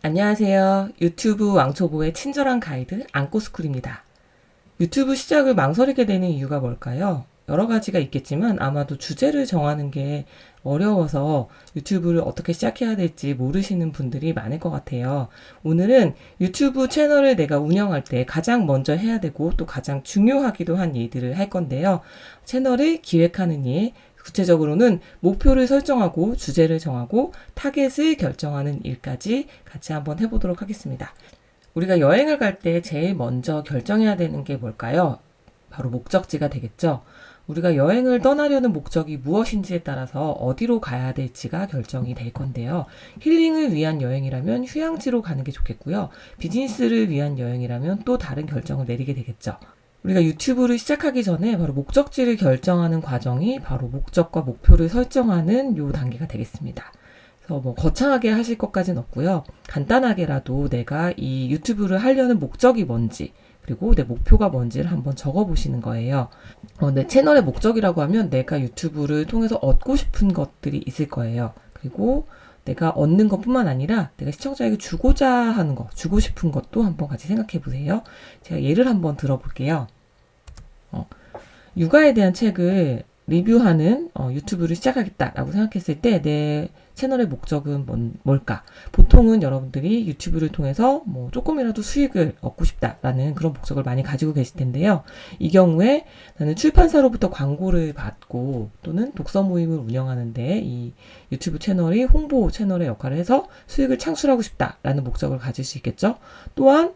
안녕하세요. 유튜브 왕초보의 친절한 가이드 안꼬스쿨입니다. 유튜브 시작을 망설이게 되는 이유가 뭘까요? 여러 가지가 있겠지만 아마도 주제를 정하는 게 어려워서 유튜브를 어떻게 시작해야 될지 모르시는 분들이 많을 것 같아요. 오늘은 유튜브 채널을 내가 운영할 때 가장 먼저 해야 되고 또 가장 중요하기도 한 일들을 할 건데요. 채널을 기획하는 일, 구체적으로는 목표를 설정하고 주제를 정하고 타겟을 결정하는 일까지 같이 한번 해보도록 하겠습니다. 우리가 여행을 갈 때 제일 먼저 결정해야 되는 게 뭘까요? 바로 목적지가 되겠죠. 우리가 여행을 떠나려는 목적이 무엇인지에 따라서 어디로 가야 될지가 결정이 될 건데요. 힐링을 위한 여행이라면 휴양지로 가는 게 좋겠고요. 비즈니스를 위한 여행이라면 또 다른 결정을 내리게 되겠죠. 우리가 유튜브를 시작하기 전에 바로 목적지를 결정하는 과정이 바로 목적과 목표를 설정하는 요 단계가 되겠습니다. 그래서 뭐 거창하게 하실 것까지는 없고요. 간단하게라도 내가 이 유튜브를 하려는 목적이 뭔지 그리고 내 목표가 뭔지를 한번 적어보시는 거예요. 내 채널의 목적이라고 하면 내가 유튜브를 통해서 얻고 싶은 것들이 있을 거예요. 그리고 내가 얻는 것뿐만 아니라 내가 시청자에게 주고자 하는 것, 주고 싶은 것도 한번 같이 생각해 보세요. 제가 예를 한번 들어볼게요. 육아에 대한 책을 리뷰하는 유튜브를 시작하겠다라고 생각했을 때 내 채널의 목적은 뭘까? 보통은 여러분들이 유튜브를 통해서 뭐 조금이라도 수익을 얻고 싶다라는 그런 목적을 많이 가지고 계실 텐데요. 이 경우에 나는 출판사로부터 광고를 받고 또는 독서 모임을 운영하는데 이 유튜브 채널이 홍보 채널의 역할을 해서 수익을 창출하고 싶다라는 목적을 가질 수 있겠죠. 또한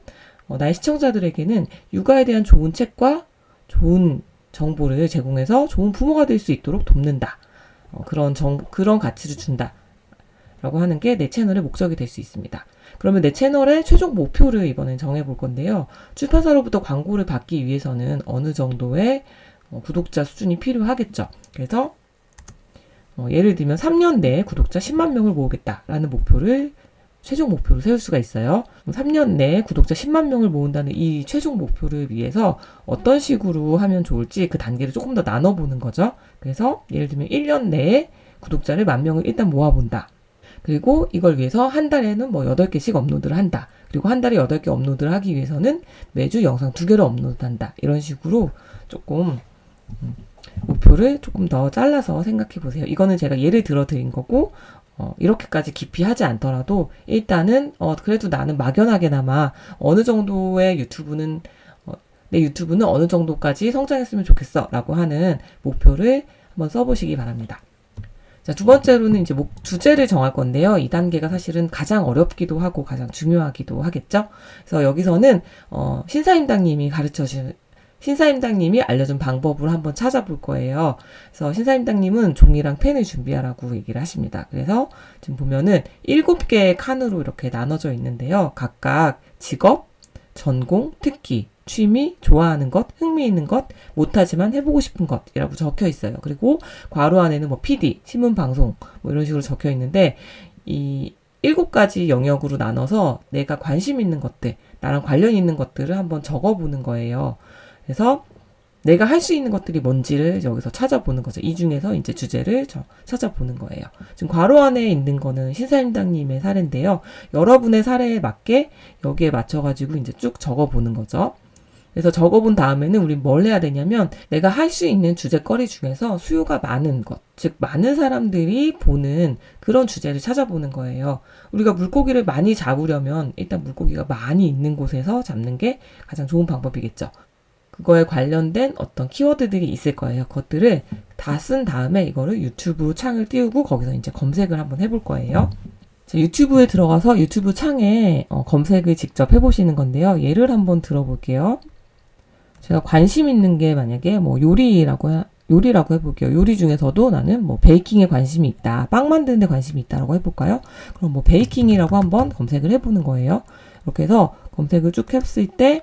나의 시청자들에게는 육아에 대한 좋은 책과 좋은 정보를 제공해서 좋은 부모가 될 수 있도록 돕는다. 그런 가치를 준다. 라고 하는 게 내 채널의 목적이 될 수 있습니다. 그러면 내 채널의 최종 목표를 이번엔 정해볼 건데요. 출판사로부터 광고를 받기 위해서는 어느 정도의 구독자 수준이 필요하겠죠. 그래서 예를 들면 3년 내에 구독자 10만 명을 모으겠다라는 최종 목표를 세울 수가 있어요. 3년 내에 구독자 10만 명을 모은다는 이 최종 목표를 위해서 어떤 식으로 하면 좋을지 그 단계를 조금 더 나눠보는 거죠. 그래서 예를 들면 1년 내에 구독자를 10,000명을 일단 모아본다. 그리고 이걸 위해서 한 달에는 뭐 8개씩 업로드를 한다. 그리고 한 달에 8개 업로드를 하기 위해서는 매주 영상 2개를 업로드한다. 이런 식으로 조금 목표를 조금 더 잘라서 생각해 보세요. 이거는 제가 예를 들어 드린 거고 이렇게까지 깊이 하지 않더라도 일단은 그래도 나는 막연하게나마 어느 정도의 내 유튜브는 어느 정도까지 성장했으면 좋겠어 라고 하는 목표를 한번 써보시기 바랍니다. 자, 두 번째로는 이제 주제를 정할 건데요. 이 단계가 사실은 가장 어렵기도 하고 가장 중요하기도 하겠죠. 그래서 여기서는 신사임당님이 알려준 방법을 한번 찾아볼 거예요. 그래서 신사임당님은 종이랑 펜을 준비하라고 얘기를 하십니다. 그래서 지금 보면은 7개의 칸으로 이렇게 나눠져 있는데요. 각각 직업, 전공, 특기, 취미, 좋아하는 것, 흥미있는 것, 못하지만 해보고 싶은 것이라고 적혀 있어요. 그리고 괄호 안에는 뭐 PD, 신문 방송 뭐 이런 식으로 적혀 있는데 이 7가지 영역으로 나눠서 내가 관심 있는 것들, 나랑 관련 있는 것들을 한번 적어보는 거예요. 그래서 내가 할 수 있는 것들이 뭔지를 여기서 찾아보는 거죠. 이 중에서 이제 주제를 찾아보는 거예요. 지금 괄호 안에 있는 거는 신사임당님의 사례인데요. 여러분의 사례에 맞게 여기에 맞춰가지고 이제 쭉 적어보는 거죠. 그래서 적어본 다음에는 우리 뭘 해야 되냐면 내가 할 수 있는 주제거리 중에서 수요가 많은 것, 즉 많은 사람들이 보는 그런 주제를 찾아보는 거예요. 우리가 물고기를 많이 잡으려면 일단 물고기가 많이 있는 곳에서 잡는 게 가장 좋은 방법이겠죠. 그거에 관련된 어떤 키워드들이 있을 거예요. 그것들을 다 쓴 다음에 이거를 유튜브 창을 띄우고 거기서 이제 검색을 한번 해볼 거예요. 유튜브에 들어가서 유튜브 창에 검색을 직접 해보시는 건데요. 예를 한번 들어볼게요. 제가 관심 있는 게 만약에 뭐 요리라고 해볼게요. 요리 중에서도 나는 뭐 베이킹에 관심이 있다. 빵 만드는 데 관심이 있다라고 해볼까요? 그럼 뭐 베이킹이라고 한번 검색을 해보는 거예요. 이렇게 해서 검색을 쭉 했을 때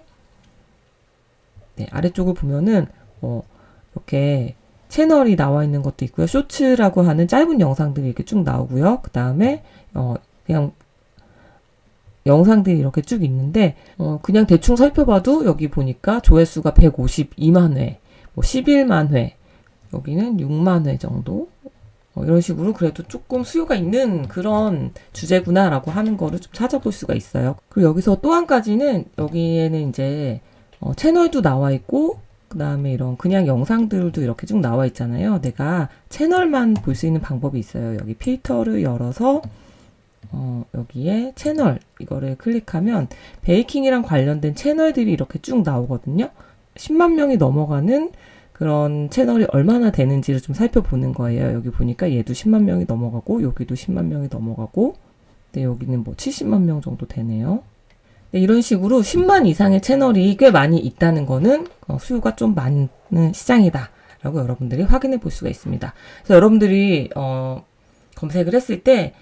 아래쪽을 보면은 이렇게 채널이 나와 있는 것도 있고요. 쇼츠라고 하는 짧은 영상들이 이렇게 쭉 나오고요. 그 다음에 그냥 영상들이 이렇게 쭉 있는데 그냥 대충 살펴봐도 여기 보니까 조회수가 152만 회, 뭐 11만 회, 여기는 6만 회 정도 이런 식으로 그래도 조금 수요가 있는 그런 주제구나라고 하는 거를 좀 찾아볼 수가 있어요. 그리고 여기서 또 한 가지는 여기에는 이제 채널도 나와 있고 그 다음에 이런 그냥 영상들도 이렇게 쭉 나와 있잖아요. 내가 채널만 볼 수 있는 방법이 있어요. 여기 필터를 열어서 여기에 채널 이거를 클릭하면 베이킹이랑 관련된 채널들이 이렇게 쭉 나오거든요. 10만 명이 넘어가는 그런 채널이 얼마나 되는지를 좀 살펴보는 거예요. 여기 보니까 얘도 10만 명이 넘어가고 여기도 10만 명이 넘어가고 근데 여기는 뭐 70만 명 정도 되네요. 네, 이런 식으로 10만 이상의 채널이 꽤 많이 있다는 거는 수요가 좀 많은 시장이다 라고 여러분들이 확인해 볼 수가 있습니다. 그래서 여러분들이 검색을 했을 때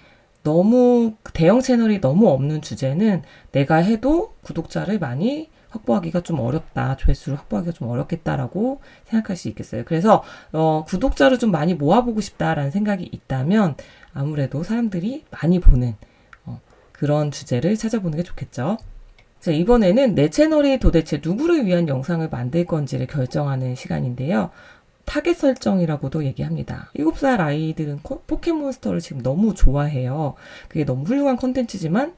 너무 대형 채널이 너무 없는 주제는 내가 해도 구독자를 많이 확보하기가 좀 어렵다. 조회수를 확보하기가 좀 어렵겠다라고 생각할 수 있겠어요. 그래서 구독자를 좀 많이 모아보고 싶다라는 생각이 있다면 아무래도 사람들이 많이 보는 그런 주제를 찾아보는 게 좋겠죠. 자, 이번에는 내 채널이 도대체 누구를 위한 영상을 만들 건지를 결정하는 시간인데요. 타겟 설정이라고도 얘기합니다. 7살 아이들은 포켓몬스터를 지금 너무 좋아해요. 그게 너무 훌륭한 컨텐츠지만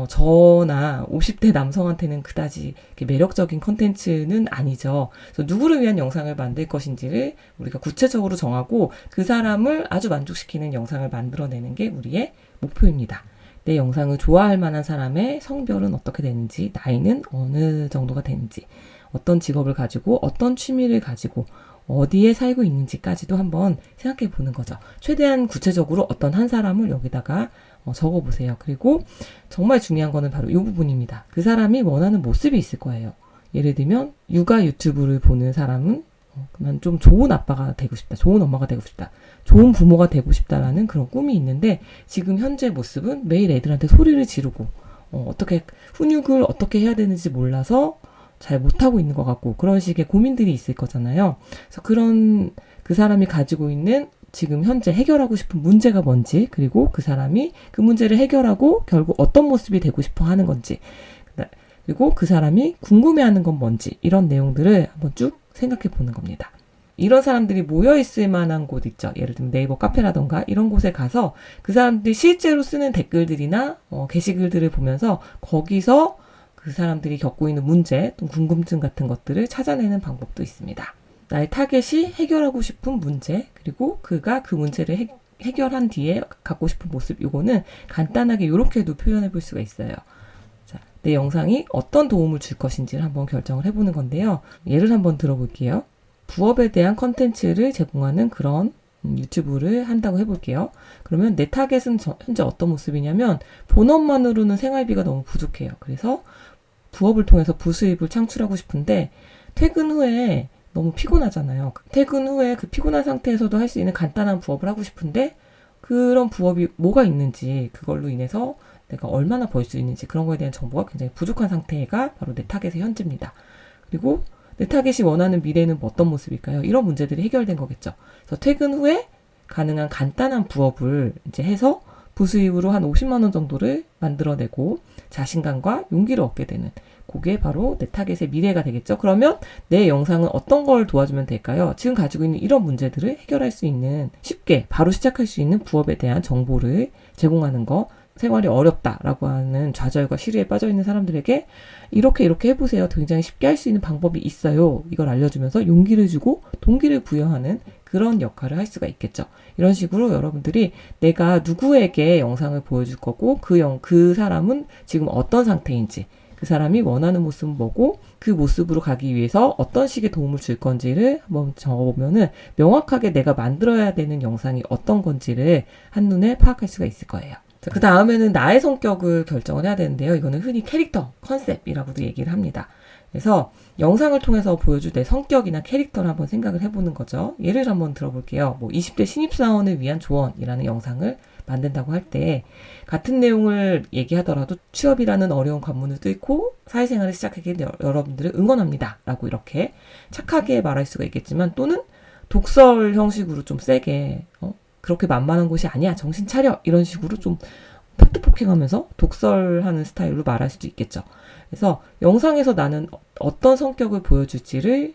저나 50대 남성한테는 그다지 매력적인 컨텐츠는 아니죠. 그래서 누구를 위한 영상을 만들 것인지를 우리가 구체적으로 정하고 그 사람을 아주 만족시키는 영상을 만들어내는 게 우리의 목표입니다. 내 영상을 좋아할 만한 사람의 성별은 어떻게 되는지, 나이는 어느 정도가 되는지, 어떤 직업을 가지고, 어떤 취미를 가지고, 어디에 살고 있는지까지도 한번 생각해 보는 거죠. 최대한 구체적으로 어떤 한 사람을 여기다가 적어 보세요. 그리고 정말 중요한 거는 바로 이 부분입니다. 그 사람이 원하는 모습이 있을 거예요. 예를 들면 육아 유튜브를 보는 사람은 난 좀 좋은 아빠가 되고 싶다. 좋은 엄마가 되고 싶다. 좋은 부모가 되고 싶다라는 그런 꿈이 있는데 지금 현재 모습은 매일 애들한테 소리를 지르고 어떻게 훈육을 어떻게 해야 되는지 몰라서 잘 못하고 있는 것 같고 그런 식의 고민들이 있을 거잖아요. 그래서 그 사람이 가지고 있는 지금 현재 해결하고 싶은 문제가 뭔지 그리고 그 사람이 그 문제를 해결하고 결국 어떤 모습이 되고 싶어 하는 건지 그리고 그 사람이 궁금해하는 건 뭔지 이런 내용들을 한번 쭉 생각해 보는 겁니다. 이런 사람들이 모여있을 만한 곳 있죠. 예를 들면 네이버 카페라던가 이런 곳에 가서 그 사람들이 실제로 쓰는 댓글들이나 게시글들을 보면서 거기서 그 사람들이 겪고 있는 문제, 또 궁금증 같은 것들을 찾아내는 방법도 있습니다. 나의 타겟이 해결하고 싶은 문제, 그리고 그가 그 문제를 해결한 뒤에 갖고 싶은 모습, 이거는 간단하게 이렇게도 표현해 볼 수가 있어요. 자, 내 영상이 어떤 도움을 줄 것인지를 한번 결정을 해보는 건데요. 예를 한번 들어볼게요. 부업에 대한 컨텐츠를 제공하는 그런 유튜브를 한다고 해볼게요. 그러면 내 타겟은 현재 어떤 모습이냐면 본업만으로는 생활비가 너무 부족해요. 그래서 부업을 통해서 부수입을 창출하고 싶은데 퇴근 후에 너무 피곤하잖아요. 퇴근 후에 그 피곤한 상태에서도 할 수 있는 간단한 부업을 하고 싶은데 그런 부업이 뭐가 있는지 그걸로 인해서 내가 얼마나 벌 수 있는지 그런 거에 대한 정보가 굉장히 부족한 상태가 바로 내 타겟의 현재입니다. 그리고 내 타겟이 원하는 미래는 어떤 모습일까요? 이런 문제들이 해결된 거겠죠. 그래서 퇴근 후에 가능한 간단한 부업을 이제 해서 부수입으로 한 50만 원 정도를 만들어내고 자신감과 용기를 얻게 되는 그게 바로 내 타겟의 미래가 되겠죠. 그러면 내 영상은 어떤 걸 도와주면 될까요? 지금 가지고 있는 이런 문제들을 해결할 수 있는 쉽게 바로 시작할 수 있는 부업에 대한 정보를 제공하는 거 생활이 어렵다라고 하는 좌절과 시리에 빠져 있는 사람들에게 이렇게 해보세요. 굉장히 쉽게 할 수 있는 방법이 있어요. 이걸 알려주면서 용기를 주고 동기를 부여하는 그런 역할을 할 수가 있겠죠. 이런 식으로 여러분들이 내가 누구에게 영상을 보여줄 거고 그 사람은 지금 어떤 상태인지 그 사람이 원하는 모습은 뭐고 그 모습으로 가기 위해서 어떤 식의 도움을 줄 건지를 한번 적어보면은 명확하게 내가 만들어야 되는 영상이 어떤 건지를 한눈에 파악할 수가 있을 거예요. 그 다음에는 나의 성격을 결정을 해야 되는데요. 이거는 흔히 캐릭터, 컨셉이라고도 얘기를 합니다. 그래서 영상을 통해서 보여줄 내 성격이나 캐릭터를 한번 생각을 해보는 거죠. 예를 한번 들어볼게요. 20대 신입사원을 위한 조언이라는 영상을 만든다고 할 때 같은 내용을 얘기하더라도 취업이라는 어려운 관문을 뚫고 사회생활을 시작하게 된 여러분들을 응원합니다. 라고 이렇게 착하게 말할 수가 있겠지만 또는 독설 형식으로 좀 세게 그렇게 만만한 곳이 아니야. 정신 차려. 이런 식으로 좀 팩트폭행하면서 독설하는 스타일로 말할 수도 있겠죠. 그래서 영상에서 나는 어떤 성격을 보여줄지를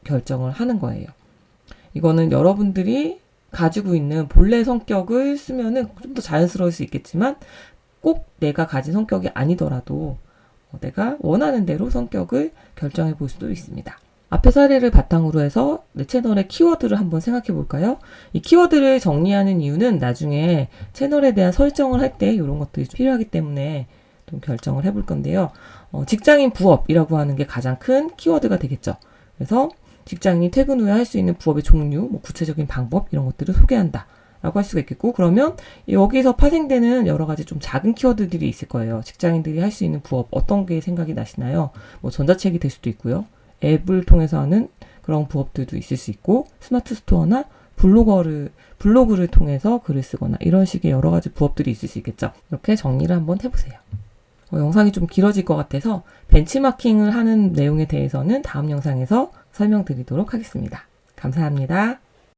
결정을 하는 거예요. 이거는 여러분들이 가지고 있는 본래 성격을 쓰면은 좀 더 자연스러울 수 있겠지만 꼭 내가 가진 성격이 아니더라도 내가 원하는 대로 성격을 결정해 볼 수도 있습니다. 앞의 사례를 바탕으로 해서 내 채널의 키워드를 한번 생각해 볼까요? 이 키워드를 정리하는 이유는 나중에 채널에 대한 설정을 할 때 이런 것들이 필요하기 때문에 좀 결정을 해볼 건데요. 직장인 부업이라고 하는 게 가장 큰 키워드가 되겠죠. 그래서 직장인이 퇴근 후에 할 수 있는 부업의 종류, 구체적인 방법 이런 것들을 소개한다 라고 할 수가 있겠고, 그러면 여기서 파생되는 여러 가지 좀 작은 키워드들이 있을 거예요. 직장인들이 할 수 있는 부업 어떤 게 생각이 나시나요? 전자책이 될 수도 있고요. 앱을 통해서 하는 그런 부업들도 있을 수 있고, 스마트 스토어나 블로그를 통해서 글을 쓰거나 이런 식의 여러 가지 부업들이 있을 수 있겠죠. 이렇게 정리를 한번 해보세요. 영상이 좀 길어질 것 같아서 벤치마킹을 하는 내용에 대해서는 다음 영상에서 설명드리도록 하겠습니다. 감사합니다.